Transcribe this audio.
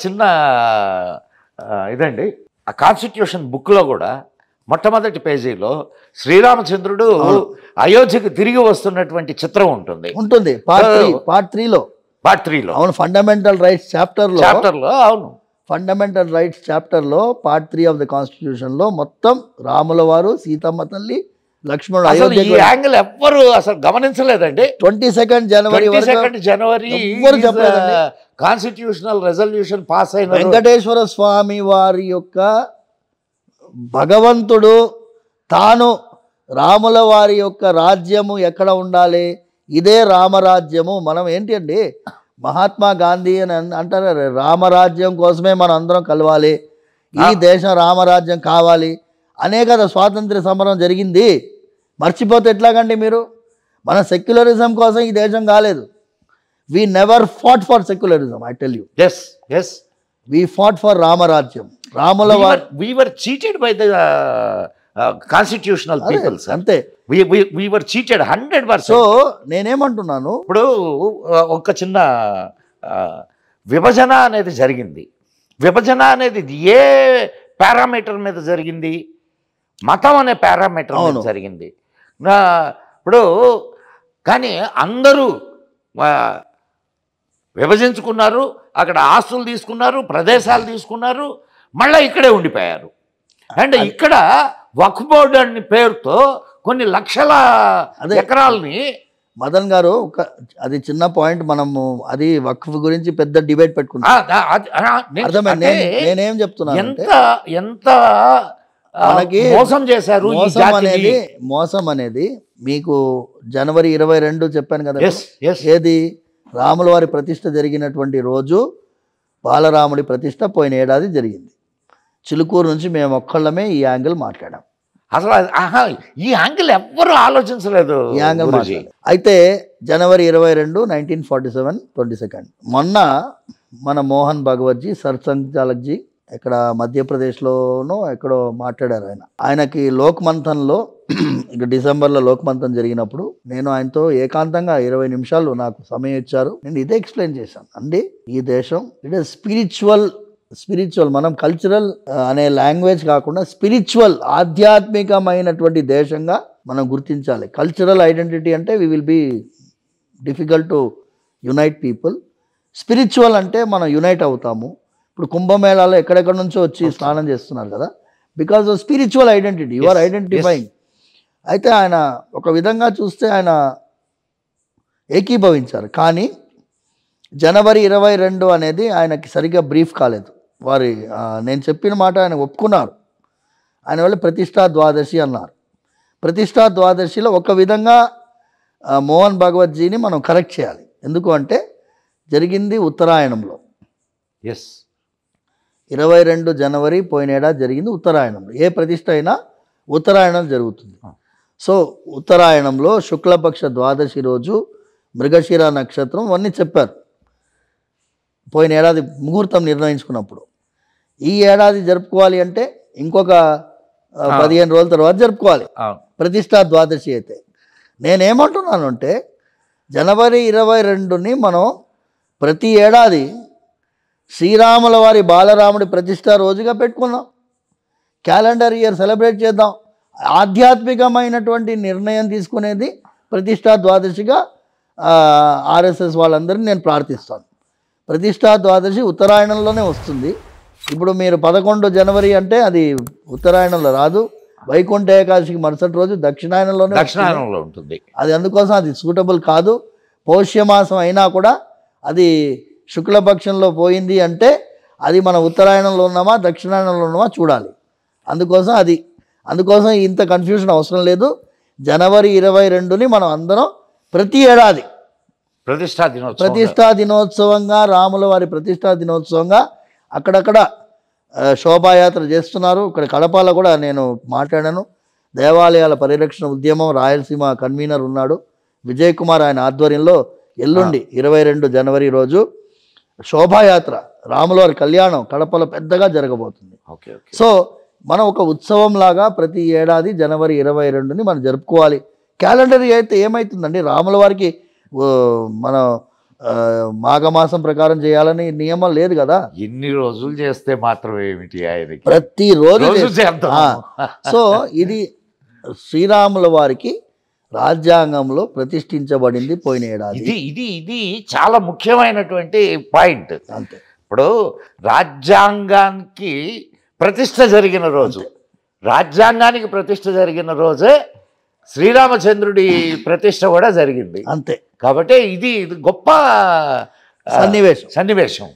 చిన్న ఇదండి ఆ కాన్స్టిట్యూషన్ బుక్లో కూడా మొట్టమొదటి పేజీలో శ్రీరామచంద్రుడు అయోధ్యకు తిరిగి వస్తున్నటువంటి చిత్రం ఉంటుంది పార్ట్ 3లో అవును ఫండమెంటల్ రైట్స్ చాప్టర్లో అవును ఫండమెంటల్ రైట్స్ చాప్టర్లో పార్ట్ 3 ఆఫ్ ద కాన్స్టిట్యూషన్లో మొత్తం రాముల వారు సీతమ్మ తల్లి లక్ష్మణుడు అసలు ఈ యాంగిల్ ఎవ్వరు అసలు గమనించలేదండి 22 జనవరి కాన్స్టిట్యూషనల్ రెజల్యూషన్ పాస్ అయిన వెంకటేశ్వర స్వామి వారి యొక్క భగవంతుడు తాను రాముల వారి యొక్క రాజ్యము ఎక్కడ ఉండాలి, ఇదే రామరాజ్యము. మనం ఏంటి అండి మహాత్మా గాంధీ అని అంటారు, రామరాజ్యం కోసమే మనం అందరం కలవాలి, ఈ దేశం రామరాజ్యం కావాలి అనే కదా స్వాతంత్ర సమరం జరిగింది. మర్చిపోతే ఎట్లాగండి మీరు? మన సెక్యులరిజం కోసం ఈ దేశం కాలేదు. we never fought for secularism, I tell you. yes we fought for ramarajyam. Ramula we were cheated by the constitutional people, sir. ante we were cheated 100%. so నేనేమంటున్నాను, ఇప్పుడు ఒక చిన్న విభజన అనేది జరిగింది. విభజన అనేది ఏ పారామీటర్ మీద జరిగింది? మతం అనే పారామీటర్ మీద జరిగింది. ఇప్పుడు కానీ అందరూ విభజించుకున్నారు, అక్కడ ఆస్తులు తీసుకున్నారు, ప్రదేశాలు తీసుకున్నారు, మళ్ళీ ఇక్కడే ఉండిపోయారు. అండ్ ఇక్కడ వక్ఫ్ బోర్డు అనే పేరుతో కొన్ని లక్షల ఎకరాలని మదన్ గారు అది చిన్న పాయింట్, మనము అది వక్ఫ్ గురించి పెద్ద డిబేట్ పెట్టుకున్నాం. నేనేం చెప్తున్నా, ఎంత మోసం చేశారు. మోసం అనేది మీకు జనవరి 22 చెప్పాను కదా, ఏది రాముల వారి ప్రతిష్ఠ జరిగినటువంటి రోజు బాలరాముడి ప్రతిష్ఠ పోయిన ఏడాది జరిగింది. చిలుకూరు నుంచి మేము ఒక్కళ్ళమే ఈ యాంగిల్ మాట్లాడాం. అసలు ఈ యాంగిల్ ఎవ్వరూ ఆలోచించలేదు. ఈ యాంగిల్ అయితే జనవరి 22, 1947 22 మొన్న మన మోహన్ భగవత్జీ సర్సంఘచాలక్జీ ఇక్కడ మధ్యప్రదేశ్లోనో ఎక్కడో మాట్లాడారు. ఆయనకి లోక్ మంథన్లో ఇక డిసెంబర్లో లోక్ మంథన్ జరిగినప్పుడు నేను ఆయనతో ఏకాంతంగా 20 నిమిషాలు నాకు సమయం ఇచ్చారు. నేను ఇదే ఎక్స్ప్లెయిన్ చేశాను అండి, ఈ దేశం ఇట్ ఈస్ స్పిరిచువల్ మనం కల్చరల్ అనే లాంగ్వేజ్ కాకుండా స్పిరిచువల్ ఆధ్యాత్మికమైనటువంటి దేశంగా మనం గుర్తించాలి. కల్చరల్ ఐడెంటిటీ అంటే we will be difficult to unite people. Spiritual అంటే మనం యునైట్ అవుతాము. ఇప్పుడు కుంభమేళాలో ఎక్కడెక్కడ నుంచో వచ్చి స్నానం చేస్తున్నారు కదా, because of spiritual identity you are identifying. అయితే ఆయన ఒక విధంగా చూస్తే ఆయన ఏకీభవించారు, కానీ జనవరి 22 అనేది ఆయనకి సరిగ్గా బ్రీఫ్ కాలేదు. నేను చెప్పిన మాట ఆయన ఒప్పుకున్నారు. ఆయన వాళ్ళు ప్రతిష్టా ద్వాదశి అన్నారు. ప్రతిష్టా ద్వాదశిలో ఒక విధంగా మోహన్ భగవత్జీని మనం కరెక్ట్ చేయాలి. ఎందుకు అంటే జరిగింది ఉత్తరాయణంలో. 22 జనవరి పోయిన ఏడాది జరిగింది ఉత్తరాయణంలో. ఏ ప్రతిష్ట అయినా ఉత్తరాయణం జరుగుతుంది. సో ఉత్తరాయణంలో శుక్లపక్ష ద్వాదశి రోజు మృగశిర నక్షత్రం అన్నీ చెప్పారు. పోయిన ఏడాది ముహూర్తం నిర్ణయించుకున్నప్పుడు ఈ ఏడాది జరుపుకోవాలి అంటే ఇంకొక 15 రోజుల తర్వాత జరుపుకోవాలి ప్రతిష్టా ద్వాదశి అయితే. నేనేమంటున్నాను అంటే జనవరి 22ని మనం ప్రతి ఏడాది శ్రీరాముల వారి బాలరాముడి ప్రతిష్ట రోజుగా పెట్టుకుందాం, క్యాలెండర్ ఇయర్ సెలబ్రేట్ చేద్దాం. ఆధ్యాత్మికమైనటువంటి నిర్ణయం తీసుకునేది ప్రతిష్టా ద్వాదశిగా ఆర్ఎస్ఎస్ వాళ్ళందరినీ నేను ప్రార్థిస్తాను. ప్రతిష్టా ద్వాదశి ఉత్తరాయణంలోనే వస్తుంది. ఇప్పుడు మీరు 11 జనవరి అంటే అది ఉత్తరాయణంలో రాదు, వైకుంఠ ఏకాదశికి మరుసటి రోజు దక్షిణాయనంలో ఉంటుంది. అది అందుకోసం అది సూటబుల్ కాదు. పౌష్యమాసం అయినా కూడా అది శుక్లపక్షంలో పోయింది అంటే అది మన ఉత్తరాయణంలో ఉన్నామా దక్షిణాయనంలో ఉన్నామా చూడాలి. అందుకోసం ఇంత కన్ఫ్యూజన్ అవసరం లేదు. జనవరి 22ని మనం అందరం ప్రతి ఏడాది ప్రతిష్టా దినోత్సవంగా రాముల వారి ప్రతిష్టా దినోత్సవంగా అక్కడక్కడ శోభాయాత్ర చేస్తున్నారు. ఇక్కడ కడపలో కూడా నేను మాట్లాడాను. దేవాలయాల పరిరక్షణ ఉద్యమం రాయలసీమ కన్వీనర్ ఉన్నాడు విజయ్ కుమార్, ఆయన ఆధ్వర్యంలో ఎల్లుండి 22 జనవరి రోజు శోభాయాత్ర రాములవారి కళ్యాణం కడపలో పెద్దగా జరగబోతుంది. సో మనం ఒక ఉత్సవం లాగా ప్రతి ఏడాది జనవరి 22ని మనం జరుపుకోవాలి. క్యాలెండర్ అయితే ఏమవుతుందండి, రాముల వారికి మన మాఘమాసం ప్రకారం చేయాలని నియమం లేదు కదా. ఎన్ని రోజులు చేస్తే మాత్రం ఏమిటి ఆయనకి, ప్రతిరోజు రోజు చేద్దాం. సో ఇది శ్రీరాముల వారికి రాజ్యాంగంలో ప్రతిష్ఠించబడింది పోయిన ఏడాది. ఇది ఇది ఇది చాలా ముఖ్యమైనటువంటి పాయింట్. అంతే. ఇప్పుడు రాజ్యాంగానికి ప్రతిష్ట జరిగిన రోజు, రాజ్యాంగానికి ప్రతిష్ట జరిగిన రోజే శ్రీరామచంద్రుడి ప్రతిష్ట కూడా జరిగింది. అంతే. కాబట్టి ఇది గొప్ప సన్నివేశం. సన్నివేశం.